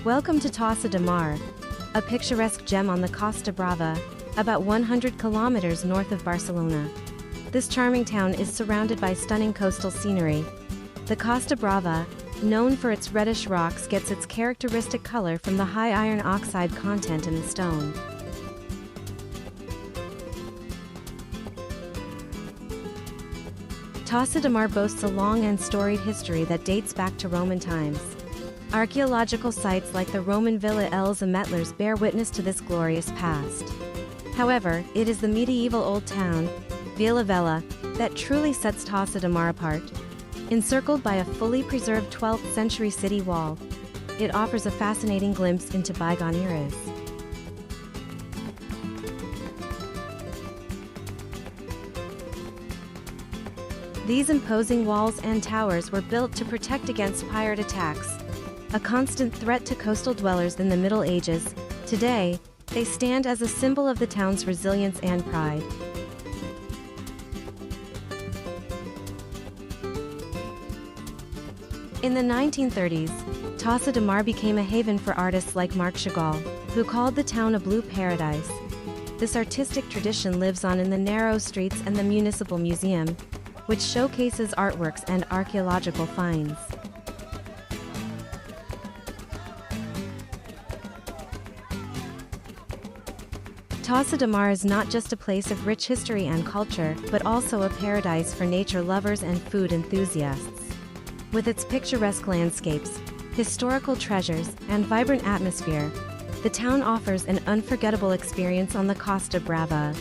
Welcome to Tossa de Mar, a picturesque gem on the Costa Brava, about 100 kilometers north of Barcelona. This charming town is surrounded by stunning coastal scenery. The Costa Brava, known for its reddish rocks, gets its characteristic color from the high iron oxide content in the stone. Tossa de Mar boasts a long and storied history that dates back to Roman times. Archaeological sites like the Roman Villa Els Ametlers bear witness to this glorious past. However, it is the medieval old town, Vila Vella, that truly sets Tossa de Mar apart. Encircled by a fully preserved 12th century city wall, it offers a fascinating glimpse into bygone eras. These imposing walls and towers were built to protect against pirate attacks, a constant threat to coastal dwellers in the Middle Ages. Today, they stand as a symbol of the town's resilience and pride. In the 1930s, Tossa de Mar became a haven for artists like Marc Chagall, who called the town a blue paradise. This artistic tradition lives on in the narrow streets and the Municipal Museum, which showcases artworks and archaeological finds. Tossa de Mar is not just a place of rich history and culture, but also a paradise for nature lovers and food enthusiasts. With its picturesque landscapes, historical treasures, and vibrant atmosphere, the town offers an unforgettable experience on the Costa Brava.